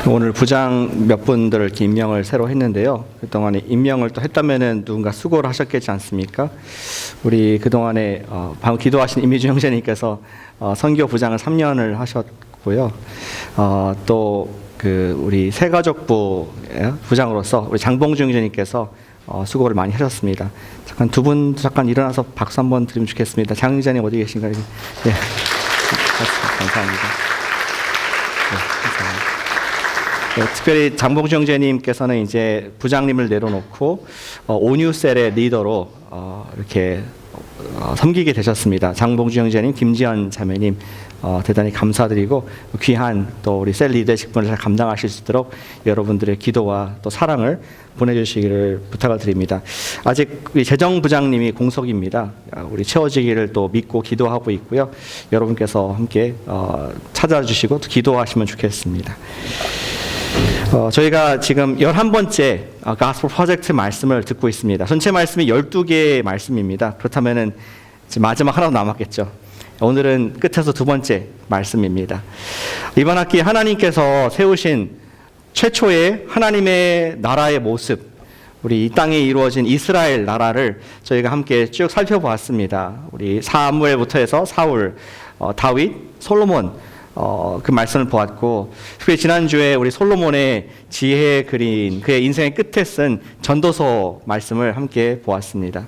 오늘 부장 몇 분들을 이렇게 임명을 새로 했는데요. 그동안에 임명을 또 했다면은 누군가 수고를 하셨겠지 않습니까? 우리 그동안에 방금 기도하신 이미주 형제님께서 선교 부장을 3년을 하셨고요. 또 그 우리 새가족부 부장으로서 우리 장봉주 형제님께서 수고를 많이 하셨습니다. 잠깐 두 분 잠깐 일어나서 박수 한번 드리면 좋겠습니다. 장 형제님 어디 계신가요? 네. 감사합니다. 네, 감사합니다. 네, 특별히 장봉주 형제님께서는 이제 부장님을 내려놓고 온유셀의 리더로 이렇게 섬기게 되셨습니다. 장봉주 형제님, 김지연 자매님 대단히 감사드리고 귀한 또 우리 셀 리더의 직분을 잘 감당하실 수 있도록 여러분들의 기도와 또 사랑을 보내주시기를 부탁을 드립니다. 아직 우리 재정부장님이 공석입니다. 우리 채워지기를 또 믿고 기도하고 있고요. 여러분께서 함께 찾아주시고 또 기도하시면 좋겠습니다. 저희가 지금 11번째 가스펠 프로젝트 말씀을 듣고 있습니다. 전체 말씀이 12개의 말씀입니다. 그렇다면은 마지막 하나 남았겠죠. 오늘은 끝에서 두 번째 말씀입니다. 이번 학기 하나님께서 세우신 최초의 하나님의 나라의 모습, 우리 이 땅에 이루어진 이스라엘 나라를 저희가 함께 쭉 살펴보았습니다. 우리 사무엘부터 해서 사울, 다윗, 솔로몬, 그 말씀을 보았고, 특히 지난주에 우리 솔로몬의 지혜에 그린 그의 인생의 끝에 쓴 전도서 말씀을 함께 보았습니다.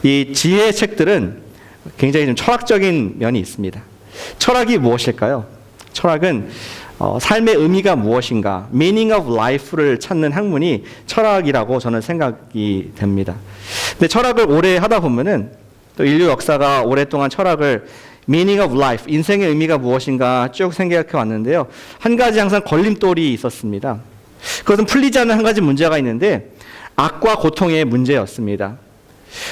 이 지혜의 책들은 굉장히 좀 철학적인 면이 있습니다. 철학이 무엇일까요? 철학은 삶의 의미가 무엇인가, meaning of life를 찾는 학문이 철학이라고 저는 생각이 됩니다. 근데 철학을 오래 하다 보면은 또 인류 역사가 오랫동안 철학을 meaning of life, 인생의 의미가 무엇인가 쭉 생각해 왔는데요. 한 가지 항상 걸림돌이 있었습니다. 그것은 풀리지 않는 한 가지 문제가 있는데 악과 고통의 문제였습니다.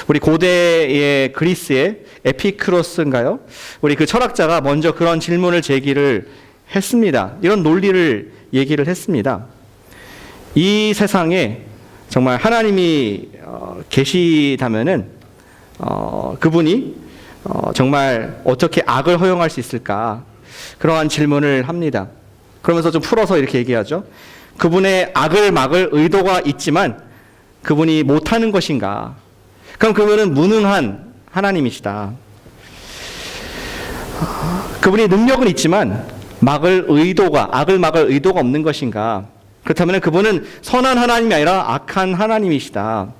우리 고대의 그리스의 에피크로스인가요? 우리 그 철학자가 먼저 그런 질문을 제기를 했습니다. 이런 논리를 얘기를 했습니다. 이 세상에 정말 하나님이 계시다면은 그분이 정말 어떻게 악을 허용할 수 있을까? 그러한 질문을 합니다. 그러면서 좀 풀어서 이렇게 얘기하죠. 그분의 악을 막을 의도가 있지만 그분이 못하는 것인가? 그럼 그분은 무능한 하나님이시다. 그분이 능력은 있지만 악을 막을 의도가 없는 것인가? 그렇다면 그분은 선한 하나님이 아니라 악한 하나님이시다.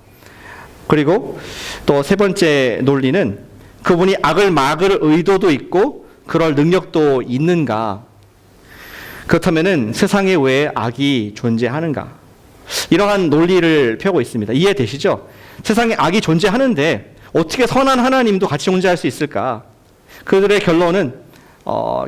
그리고 또 세 번째 논리는 그분이 악을 막을 의도도 있고 그럴 능력도 있는가? 그렇다면 세상에 왜 악이 존재하는가? 이러한 논리를 펴고 있습니다. 이해되시죠? 세상에 악이 존재하는데 어떻게 선한 하나님도 같이 존재할 수 있을까? 그들의 결론은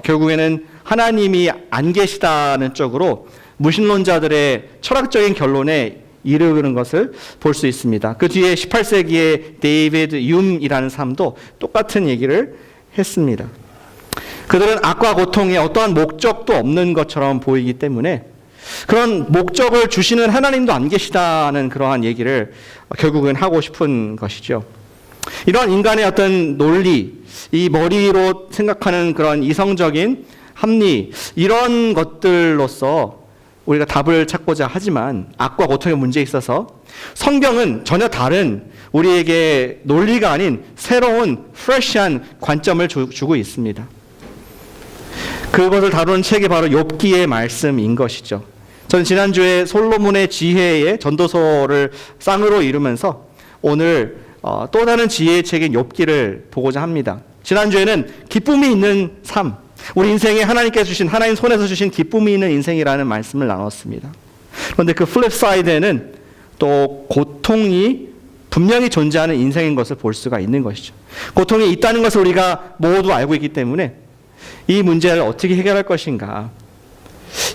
결국에는 하나님이 안 계시다는 쪽으로 무신론자들의 철학적인 결론에 이르는 것을 볼 수 있습니다. 그 뒤에 18세기의 데이비드 윰이라는 사람도 똑같은 얘기를 했습니다. 그들은 악과 고통에 어떠한 목적도 없는 것처럼 보이기 때문에 그런 목적을 주시는 하나님도 안 계시다는 그러한 얘기를 결국은 하고 싶은 것이죠. 이런 인간의 어떤 논리, 이 머리로 생각하는 그런 이성적인 합리, 이런 것들로서 우리가 답을 찾고자 하지만 악과 고통의 문제에 있어서 성경은 전혀 다른 우리에게 논리가 아닌 새로운 프레시한 관점을 주고 있습니다. 그것을 다루는 책이 바로 욥기의 말씀인 것이죠. 저는 지난주에 솔로몬의 지혜의 전도서를 쌍으로 이루면서 오늘 또 다른 지혜의 책인 욥기를 보고자 합니다. 지난주에는 기쁨이 있는 삶, 우리 인생에 하나님께서 주신, 하나님 손에서 주신 기쁨이 있는 인생이라는 말씀을 나눴습니다. 그런데 그 플립 사이드에는 또 고통이 분명히 존재하는 인생인 것을 볼 수가 있는 것이죠. 고통이 있다는 것을 우리가 모두 알고 있기 때문에 이 문제를 어떻게 해결할 것인가,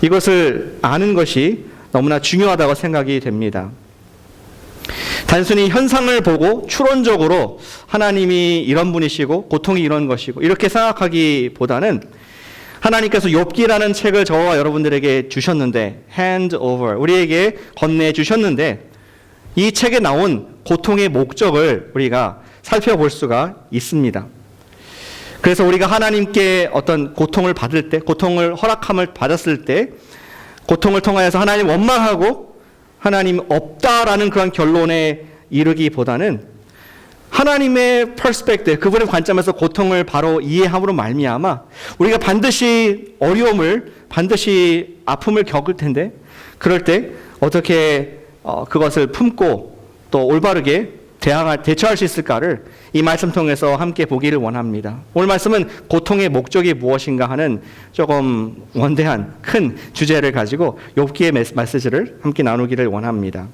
이것을 아는 것이 너무나 중요하다고 생각이 됩니다. 단순히 현상을 보고 추론적으로 하나님이 이런 분이시고 고통이 이런 것이고 이렇게 생각하기보다는 하나님께서 욥기라는 책을 저와 여러분들에게 주셨는데, hand over, 우리에게 건네주셨는데 이 책에 나온 고통의 목적을 우리가 살펴볼 수가 있습니다. 그래서 우리가 하나님께 어떤 고통을 받을 때, 고통을 허락함을 받았을 때 고통을 통하여서 하나님 원망하고 하나님 없다라는 그런 결론에 이르기보다는 하나님의 퍼스펙트, 그분의 관점에서 고통을 바로 이해함으로 말미암아 우리가 반드시 어려움을, 반드시 아픔을 겪을 텐데 그럴 때 어떻게 그것을 품고 또 올바르게 대처할 수 있을까를 이 말씀 통해서 함께 보기를 원합니다. 오늘 말씀은 고통의 목적이 무엇인가 하는 조금 원대한 큰 주제를 가지고 욥기의 메시지를 함께 나누기를 원합니다.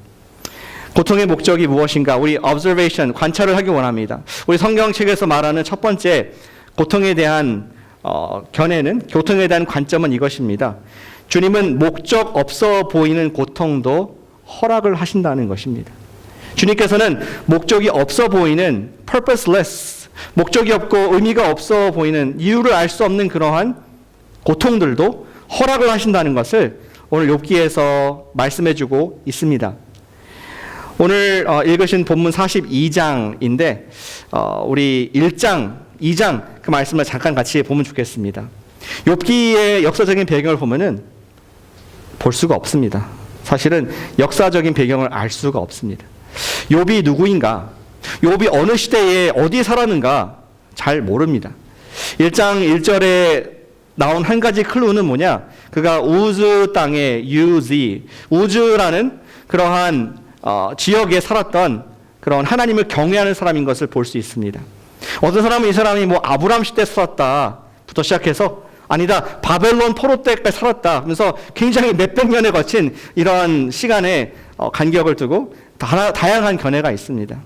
고통의 목적이 무엇인가? 우리 observation, 관찰을 하기 원합니다. 우리 성경책에서 말하는 첫 번째 고통에 대한 견해는, 고통에 대한 관점은 이것입니다. 주님은 목적 없어 보이는 고통도 허락을 하신다는 것입니다. 주님께서는 목적이 없어 보이는 purposeless, 목적이 없고 의미가 없어 보이는 이유를 알 수 없는 그러한 고통들도 허락을 하신다는 것을 오늘 욥기에서 말씀해주고 있습니다. 오늘 읽으신 본문 42장인데 우리 1장, 2장 그 말씀을 잠깐 같이 보면 좋겠습니다. 욥기의 역사적인 배경을 보면은 볼 수가 없습니다. 사실은 역사적인 배경을 알 수가 없습니다. 욥이 누구인가? 욥이 어느 시대에 어디 살았는가? 잘 모릅니다. 1장 1절에 나온 한 가지 클루는 뭐냐? 그가 우즈 땅의 우즈라는 그러한 지역에 살았던 그런 하나님을 경외하는 사람인 것을 볼 수 있습니다. 어떤 사람은 이 사람이 뭐 아브람 시대 살았다부터 시작해서 아니다, 바벨론 포로 때까지 살았다 하면서 굉장히 몇백 년에 거친 이러한 시간에 간격을 두고 다양한 견해가 있습니다.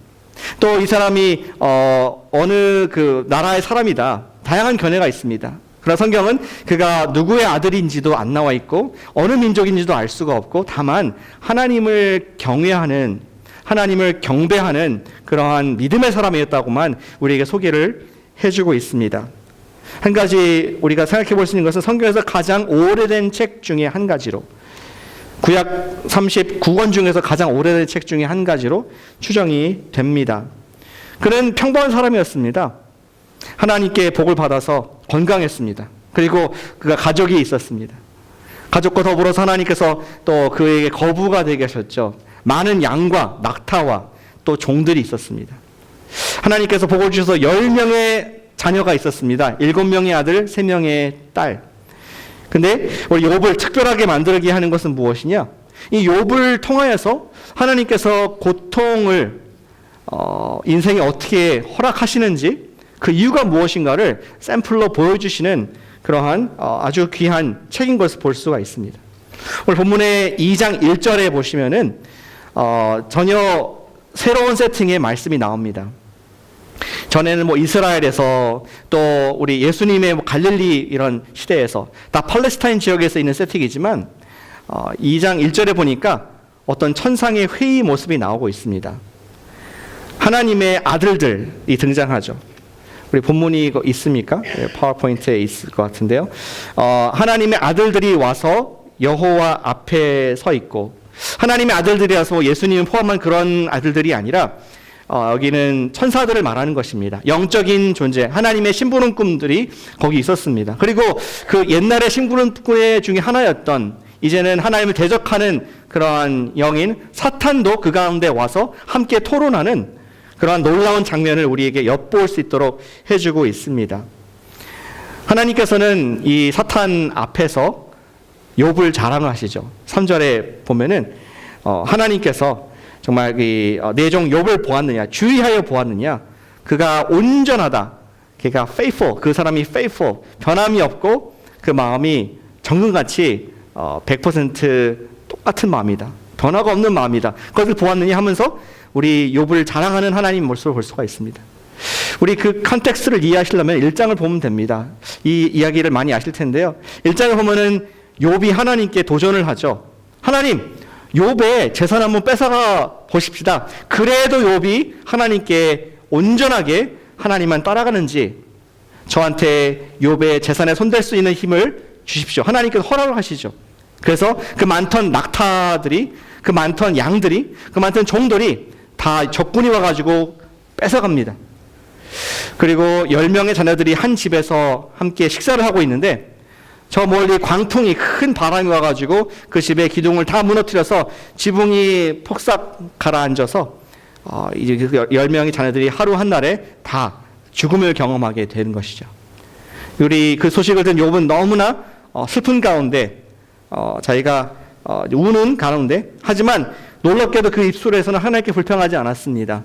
또 이 사람이 어느 그 나라의 사람이다, 다양한 견해가 있습니다. 그러나 성경은 그가 누구의 아들인지도 안 나와 있고 어느 민족인지도 알 수가 없고 다만 하나님을 경외하는, 하나님을 경배하는 그러한 믿음의 사람이었다고만 우리에게 소개를 해주고 있습니다. 한 가지 우리가 생각해 볼 수 있는 것은 성경에서 가장 오래된 책 중에 한 가지로, 구약 39권 중에서 가장 오래된 책 중에 한 가지로 추정이 됩니다. 그는 평범한 사람이었습니다. 하나님께 복을 받아서 건강했습니다. 그리고 그가 가족이 있었습니다. 가족과 더불어서 하나님께서 또 그에게 거부가 되게 하셨죠. 많은 양과 낙타와 또 종들이 있었습니다. 하나님께서 복을 주셔서 10명의 자녀가 있었습니다. 7명의 아들, 3명의 딸. 근데 우리 욥을 특별하게 만들게 하는 것은 무엇이냐? 이 욥을 통하여서 하나님께서 고통을 인생에 어떻게 허락하시는지 그 이유가 무엇인가를 샘플로 보여주시는 그러한 아주 귀한 책인 것을 볼 수가 있습니다. 오늘 본문의 2장 1절에 보시면은 전혀 새로운 세팅의 말씀이 나옵니다. 전에는 뭐 이스라엘에서 또 우리 예수님의 뭐 갈릴리 이런 시대에서 다 팔레스타인 지역에서 있는 세팅이지만 2장 1절에 보니까 어떤 천상의 회의 모습이 나오고 있습니다. 하나님의 아들들이 등장하죠. 우리 본문이 있습니까? 파워포인트에 있을 것 같은데요. 하나님의 아들들이 와서 여호와 앞에 서 있고, 하나님의 아들들이라서 예수님을 포함한 그런 아들들이 아니라 여기는 천사들을 말하는 것입니다. 영적인 존재, 하나님의 심부름꾼들이 거기 있었습니다. 그리고 그 옛날의 심부름꾼 중에 하나였던, 이제는 하나님을 대적하는 그러한 영인 사탄도 그 가운데 와서 함께 토론하는 그러한 놀라운 장면을 우리에게 엿볼 수 있도록 해주고 있습니다. 하나님께서는 이 사탄 앞에서 욥을 자랑하시죠. 3절에 보면은 하나님께서 정말 내 종 욥을 보았느냐, 주의하여 보았느냐, 그가 온전하다, 그가 faithful, 그 사람이 faithful, 변함이 없고 그 마음이 정금같이 100% 똑같은 마음이다, 변화가 없는 마음이다, 그것을 보았느냐 하면서 우리 욥을 자랑하는 하나님 모습을 볼 수가 있습니다. 우리 그 컨텍스트를 이해하시려면 1장을 보면 됩니다. 이 이야기를 많이 아실 텐데요. 1장을 보면은 욥이 하나님께 도전을 하죠. 하나님, 욥의 재산 한번 뺏어가 보십시다. 그래도 욥이 하나님께 온전하게 하나님만 따라가는지 저한테 욥의 재산에 손댈 수 있는 힘을 주십시오. 하나님께서 허락을 하시죠. 그래서 그 많던 낙타들이, 그 많던 양들이, 그 많던 종들이 다 적군이 와가지고 뺏어갑니다. 그리고 10명의 자녀들이 한 집에서 함께 식사를 하고 있는데 저 멀리 광풍이 큰 바람이 와가지고 그 집의 기둥을 다 무너뜨려서 지붕이 폭삭 가라앉아서 이제 그 10명의 자녀들이 하루 한 날에 다 죽음을 경험하게 되는 것이죠. 우리 그 소식을 든 욥은 너무나 슬픈 가운데 자기가 우는 가운데, 하지만 놀랍게도 그 입술에서는 하나님께 불평하지 않았습니다.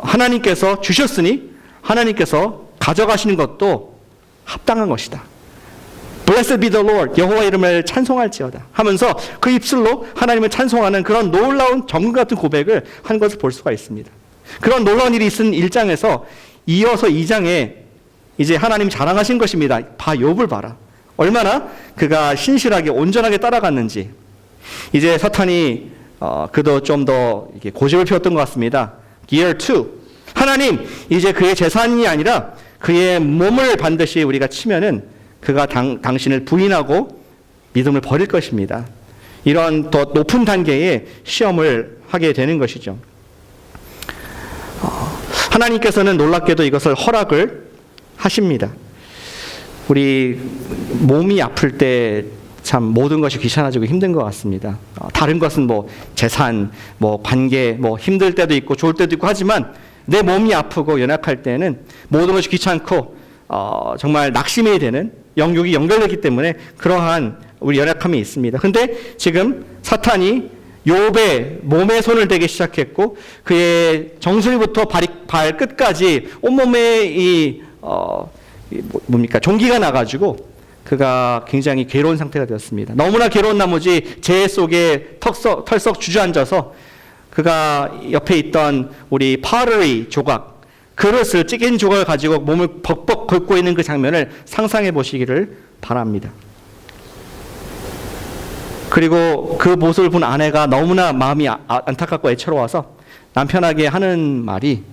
하나님께서 주셨으니 하나님께서 가져가시는 것도 합당한 것이다. Blessed be the Lord, 여호와 이름을 찬송할지어다 하면서 그 입술로 하나님을 찬송하는 그런 놀라운 정금 같은 고백을 한 것을 볼 수가 있습니다. 그런 놀라운 일이 있은 1장에서 이어서 2장에 이제 하나님이 자랑하신 것입니다. 욥을 봐라. 얼마나 그가 신실하게 온전하게 따라갔는지. 이제 사탄이 그도 좀 더 고집을 피웠던 것 같습니다. Year 2. 하나님, 이제 그의 재산이 아니라 그의 몸을 반드시 우리가 치면은 그가 당신을 부인하고 믿음을 버릴 것입니다. 이런 더 높은 단계의 시험을 하게 되는 것이죠. 하나님께서는 놀랍게도 이것을 허락을 하십니다. 우리 몸이 아플 때 참 모든 것이 귀찮아지고 힘든 것 같습니다. 다른 것은 뭐 재산, 뭐 관계, 뭐 힘들 때도 있고 좋을 때도 있고 하지만 내 몸이 아프고 연약할 때는 모든 것이 귀찮고 정말 낙심이 되는 영육이 연결되기 때문에 그러한 우리 연약함이 있습니다. 근데 지금 사탄이 욥의 몸에 손을 대기 시작했고 그의 정수리부터 발끝까지 온몸에 종기가 나가지고 그가 굉장히 괴로운 상태가 되었습니다. 너무나 괴로운 나머지 재 속에 털썩 주저앉아서 그가 옆에 있던 우리 파르리 조각, 그릇을 찌개진 조각을 가지고 몸을 벅벅 긁고 있는 그 장면을 상상해 보시기를 바랍니다. 그리고 그 모습을 본 아내가 너무나 마음이 안타깝고 애처로워서 남편에게 하는 말이,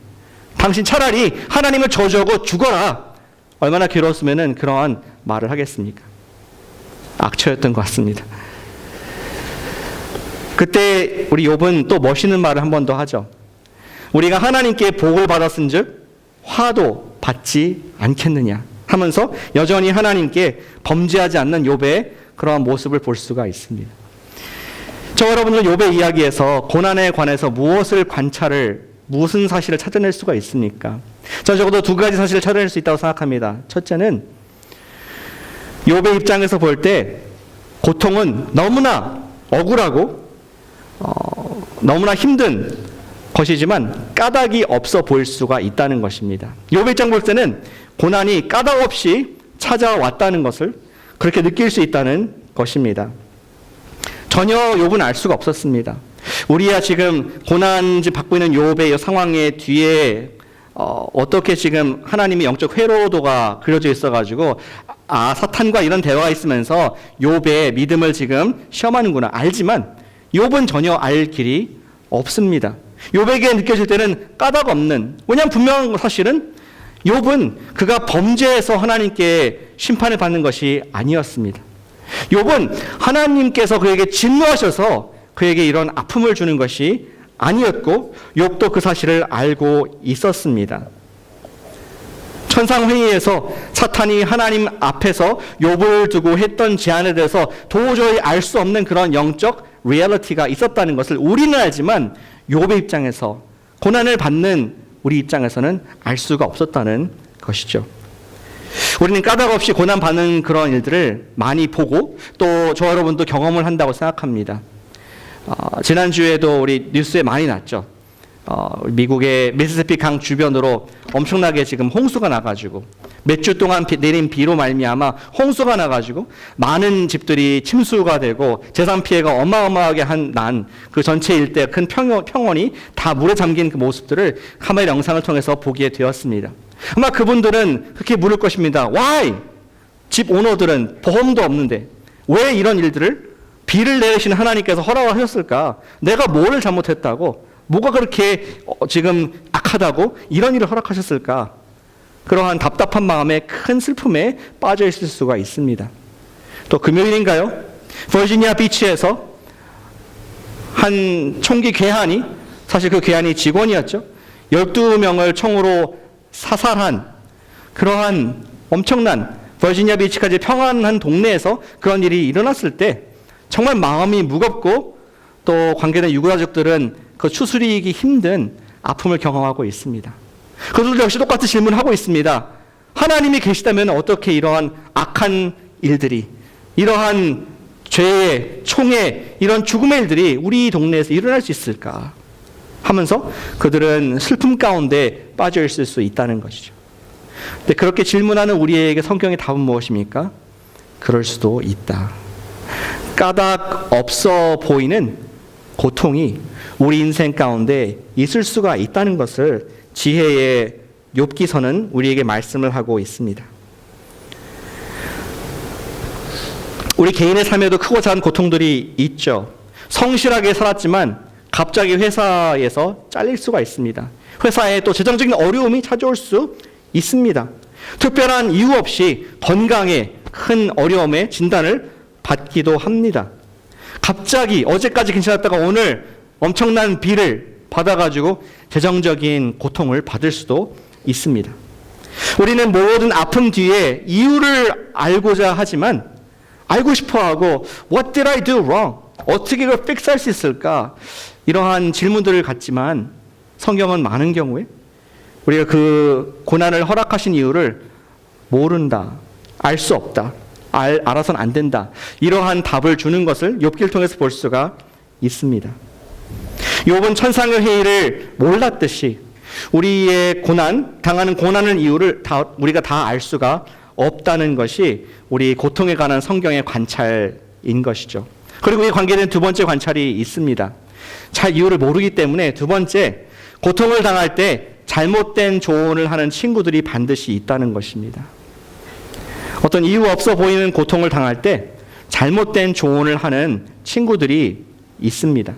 당신 차라리 하나님을 저주하고 죽어라. 얼마나 괴로웠으면 그러한 말을 하겠습니까? 악처였던 것 같습니다. 그때 우리 욥은 또 멋있는 말을 한 번 더 하죠. 우리가 하나님께 복을 받았은즉 화도 받지 않겠느냐 하면서 여전히 하나님께 범죄하지 않는 욥의 그러한 모습을 볼 수가 있습니다. 저 여러분은 욥의 이야기에서 고난에 관해서 무슨 사실을 찾아낼 수가 있습니까? 저는 적어도 두 가지 사실을 찾아낼 수 있다고 생각합니다. 첫째는 욥의 입장에서 볼 때 고통은 너무나 억울하고 너무나 힘든 것이지만 까닭이 없어 보일 수가 있다는 것입니다. 욥의 입장 볼 때는 고난이 까닭 없이 찾아왔다는 것을 그렇게 느낄 수 있다는 것입니다. 전혀 욥은 알 수가 없었습니다. 우리야 지금 고난을 받고 있는 욥의 상황의 뒤에 어떻게 지금 하나님의 영적 회로도가 그려져 있어가지고 사탄과 이런 대화가 있으면서 욥의 믿음을 지금 시험하는구나 알지만 욥은 전혀 알 길이 없습니다. 욥에게 느껴질 때는 까닭 없는, 왜냐하면 분명한 사실은 욥은 그가 범죄해서 하나님께 심판을 받는 것이 아니었습니다. 욥은 하나님께서 그에게 진노하셔서 그에게 이런 아픔을 주는 것이 아니었고 욥도 그 사실을 알고 있었습니다. 천상회의에서 사탄이 하나님 앞에서 욥을 두고 했던 제안에 대해서 도저히 알 수 없는 그런 영적 리얼리티가 있었다는 것을 우리는 알지만 욥의 입장에서, 고난을 받는 우리 입장에서는 알 수가 없었다는 것이죠. 우리는 까닭 없이 고난받는 그런 일들을 많이 보고 또 저 여러분도 경험을 한다고 생각합니다. 지난주에도 우리 뉴스에 많이 났죠. 미국의 미시시피 강 주변으로 엄청나게 지금 홍수가 나가지고 몇 주 동안 내린 비로 말미암아 홍수가 나가지고 많은 집들이 침수가 되고 재산 피해가 어마어마하게 난 그 전체 일대 큰 평원이 다 물에 잠긴 그 모습들을 카메라 영상을 통해서 보게 되었습니다. 아마 그분들은 그렇게 물을 것입니다. Why? 집 오너들은 보험도 없는데 왜 이런 일들을 비를 내리시는 하나님께서 허락하셨을까? 내가 뭘 잘못했다고? 뭐가 그렇게 지금 악하다고 이런 일을 허락하셨을까? 그러한 답답한 마음에 큰 슬픔에 빠져 있을 수가 있습니다. 또 금요일인가요? 버지니아 비치에서 한 총기 괴한이, 사실 그 괴한이 직원이었죠. 12명을 총으로 사살한 그러한 엄청난 버지니아 비치까지 평안한 동네에서 그런 일이 일어났을 때 정말 마음이 무겁고 또 관계된 유가족들은 그 추스리기 힘든 아픔을 경험하고 있습니다. 그들도 역시 똑같은 질문을 하고 있습니다. 하나님이 계시다면 어떻게 이러한 악한 일들이, 이러한 죄의, 총의, 이런 죽음의 일들이 우리 동네에서 일어날 수 있을까 하면서 그들은 슬픔 가운데 빠져 있을 수 있다는 것이죠. 근데 그렇게 질문하는 우리에게 성경의 답은 무엇입니까? 그럴 수도 있다. 까닭 없어 보이는 고통이 우리 인생 가운데 있을 수가 있다는 것을 지혜의 욥기서는 우리에게 말씀을 하고 있습니다. 우리 개인의 삶에도 크고 작은 고통들이 있죠. 성실하게 살았지만 갑자기 회사에서 잘릴 수가 있습니다. 회사에 또 재정적인 어려움이 찾아올 수 있습니다. 특별한 이유 없이 건강에 큰 어려움의 진단을 받기도 합니다. 갑자기 어제까지 괜찮았다가 오늘 엄청난 비를 받아가지고 재정적인 고통을 받을 수도 있습니다. 우리는 모든 아픔 뒤에 이유를 알고자 하지만 알고 싶어하고 What did I do wrong? 어떻게 이걸 픽스할 수 있을까? 이러한 질문들을 갖지만 성경은 많은 경우에 우리가 그 고난을 허락하신 이유를 모른다, 알 수 없다, 알아서는 안 된다, 이러한 답을 주는 것을 욥기를 통해서 볼 수가 있습니다. 욥은 천상의 회의를 몰랐듯이 우리의 당하는 고난의 이유를 우리가 다 알 수가 없다는 것이 우리 고통에 관한 성경의 관찰인 것이죠. 그리고 이 관계된 두 번째 관찰이 있습니다. 잘 이유를 모르기 때문에 두 번째, 고통을 당할 때 잘못된 조언을 하는 친구들이 반드시 있다는 것입니다. 어떤 이유 없어 보이는 고통을 당할 때 잘못된 조언을 하는 친구들이 있습니다.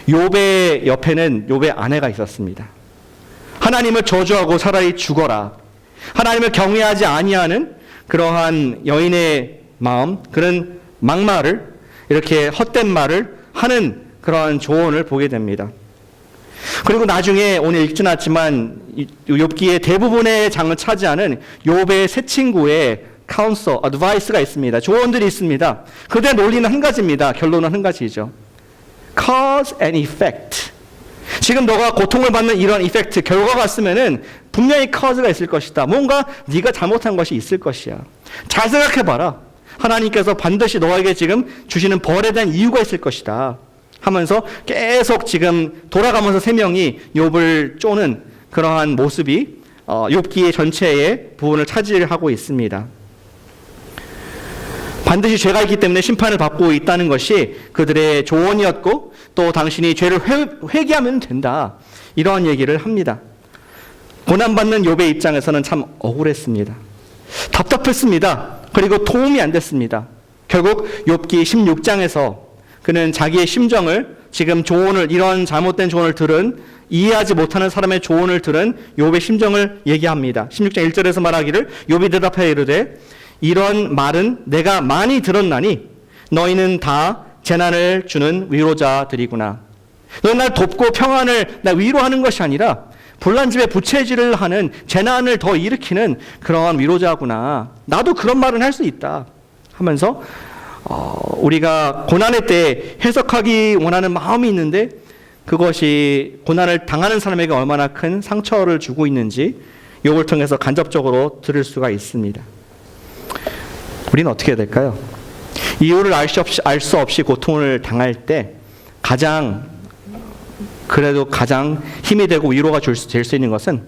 욥의 옆에는 욥의 아내가 있었습니다. 하나님을 저주하고 차라리 죽어라, 하나님을 경외하지 아니하는 그러한 여인의 마음, 그런 막말을, 이렇게 헛된 말을 하는 그러한 조언을 보게 됩니다. 그리고 나중에 오늘 읽지 않았지만 욥기의 대부분의 장을 차지하는 욥의 세 친구의 카운서, 어드바이스가 있습니다. 조언들이 있습니다. 그들의 논리는 한 가지입니다. 결론은 한 가지죠. Cause and effect. 지금 너가 고통을 받는 이런 이펙트, 결과가 있으면은 분명히 cause가 있을 것이다. 뭔가 네가 잘못한 것이 있을 것이야. 잘 생각해봐라. 하나님께서 반드시 너에게 지금 주시는 벌에 대한 이유가 있을 것이다 하면서 계속 지금 돌아가면서 세 명이 욥을 쪼는 그러한 모습이 욥기의 전체의 부분을 차지하고 있습니다. 반드시 죄가 있기 때문에 심판을 받고 있다는 것이 그들의 조언이었고, 또 당신이 죄를 회개하면 된다, 이러한 얘기를 합니다. 고난받는 욥의 입장에서는 참 억울했습니다. 답답했습니다. 그리고 도움이 안 됐습니다. 결국 욥기 16장에서 그는 자기의 심정을, 지금 조언을, 이런 잘못된 조언을 들은, 이해하지 못하는 사람의 조언을 들은 욥의 심정을 얘기합니다. 16장 1절에서 말하기를, 욥이 대답하여 이르되 이런 말은 내가 많이 들었나니 너희는 다 재난을 주는 위로자들이구나. 너희는 날 돕고 평안을 날 위로하는 것이 아니라 불난집에 부채질을 하는, 재난을 더 일으키는 그러한 위로자구나. 나도 그런 말은 할 수 있다 하면서 우리가 고난의 때 해석하기 원하는 마음이 있는데 그것이 고난을 당하는 사람에게 얼마나 큰 상처를 주고 있는지 욥을 통해서 간접적으로 들을 수가 있습니다. 우리는 어떻게 해야 될까요? 이유를 알 수 없이 고통을 당할 때 그래도 가장 힘이 되고 위로가 될 수 있는 것은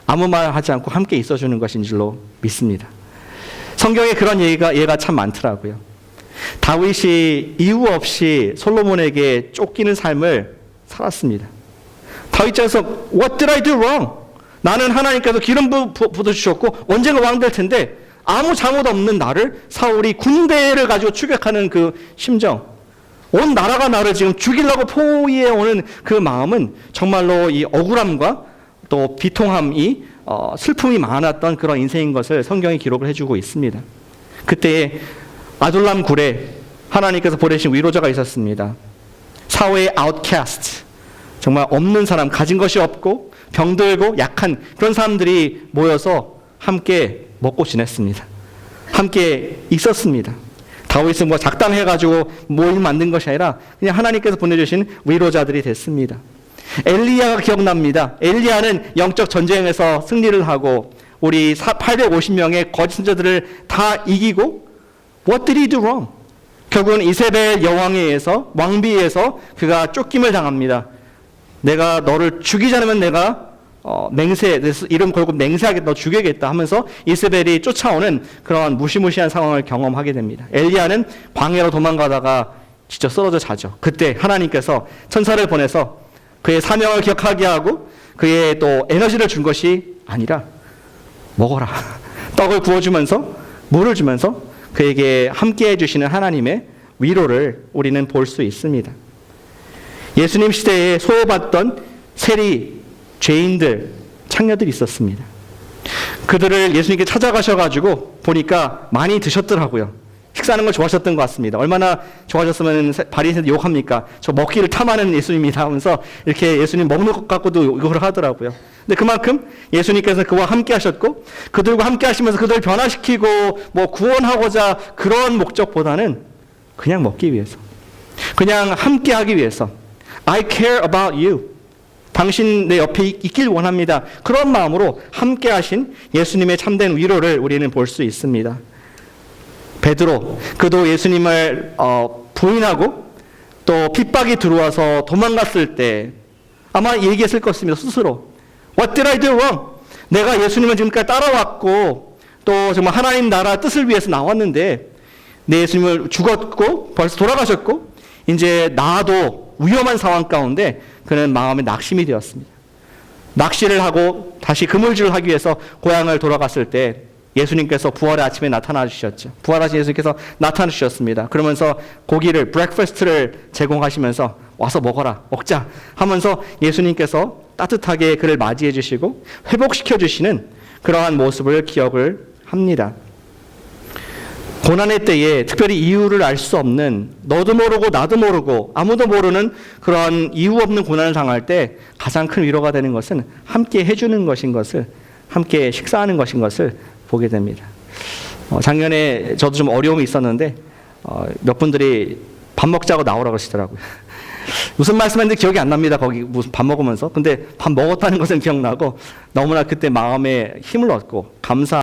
아무 말 하지 않고 함께 있어주는 것인 줄로 믿습니다. 성경에 그런 예가 참 많더라고요. 다윗이 이유 없이 솔로몬에게 쫓기는 삶을 살았습니다. 다윗께서 What did I do wrong? 나는 하나님께서 기름 부어주셨고 언젠가 왕 될 텐데 아무 잘못 없는 나를 사울이 군대를 가지고 추격하는 그 심정, 온 나라가 나를 지금 죽이려고 포위해 오는 그 마음은 정말로 이 억울함과 또 비통함이 슬픔이 많았던 그런 인생인 것을 성경이 기록을 해주고 있습니다. 그때 아둘람 굴에 하나님께서 보내신 위로자가 있었습니다. 사회의 아웃캐스트, 정말 없는 사람, 가진 것이 없고 병들고 약한 그런 사람들이 모여서 함께 먹고 지냈습니다. 함께 있었습니다. 다윗은 뭐 작당해가지고 모임 만든 것이 아니라 그냥 하나님께서 보내주신 위로자들이 됐습니다. 엘리야가 기억납니다. 엘리야는 영적 전쟁에서 승리를 하고 우리 850명의 거짓 선지자들을 다 이기고 What did he do wrong? 결국은 이세벨 여왕에 의해서 왕비에 의해서 그가 쫓김을 당합니다. 내가 너를 죽이지 않으면 내가 이름 걸고 맹세하겠다, 너 죽여야겠다 하면서 이세벨이 쫓아오는 그런 무시무시한 상황을 경험하게 됩니다. 엘리야는 광야로 도망가다가 진짜 쓰러져 자죠. 그때 하나님께서 천사를 보내서 그의 사명을 기억하게 하고 그의 또 에너지를 준 것이 아니라 먹어라. 떡을 구워주면서 물을 주면서 그에게 함께 해주시는 하나님의 위로를 우리는 볼 수 있습니다. 예수님 시대에 소외받던 세리, 죄인들, 창녀들이 있었습니다. 그들을 예수님께 찾아가셔가지고 보니까 많이 드셨더라고요. 식사하는 걸 좋아하셨던 것 같습니다. 얼마나 좋아하셨으면 바리새인들 욕합니까? 저 먹기를 탐하는 예수님이다 하면서 이렇게 예수님 먹는 것 갖고도 욕을 하더라고요. 근데 그만큼 예수님께서 그와 함께 하셨고 그들과 함께 하시면서 그들을 변화시키고 뭐 구원하고자 그런 목적보다는 그냥 먹기 위해서, 그냥 함께 하기 위해서 I care about you. 당신 내 옆에 있길 원합니다. 그런 마음으로 함께 하신 예수님의 참된 위로를 우리는 볼 수 있습니다. 베드로, 그도 예수님을 부인하고 또 핍박이 들어와서 도망갔을 때 아마 얘기했을 것입니다. 스스로. What did I do wrong? 내가 예수님을 지금까지 따라왔고 또 정말 하나님 나라 뜻을 위해서 나왔는데 내 예수님을 죽었고 벌써 돌아가셨고 이제 나도 위험한 상황 가운데 그는 마음에 낙심이 되었습니다. 낚시를 하고 다시 그물질을 하기 위해서 고향을 돌아갔을 때 예수님께서 부활의 아침에 나타나 주셨죠. 부활하신 예수님께서 나타나 주셨습니다. 그러면서 고기를, 브렉퍼스트를 제공하시면서 와서 먹자 하면서 예수님께서 따뜻하게 그를 맞이해 주시고 회복시켜 주시는 그러한 모습을 기억을 합니다. 고난의 때에 특별히 이유를 알 수 없는, 너도 모르고 나도 모르고 아무도 모르는 그런 이유 없는 고난을 당할 때 가장 큰 위로가 되는 것은 함께 해주는 것인 것을, 함께 식사하는 것인 것을 보게 됩니다. 작년에 저도 좀 어려움이 있었는데 몇 분들이 밥 먹자고 나오라고 그러시더라고요. 무슨 말씀했는지 기억이 안 납니다. 거기 무슨 밥 먹으면서. 근데 밥 먹었다는 것은 기억나고 너무나 그때 마음에 힘을 얻고 감사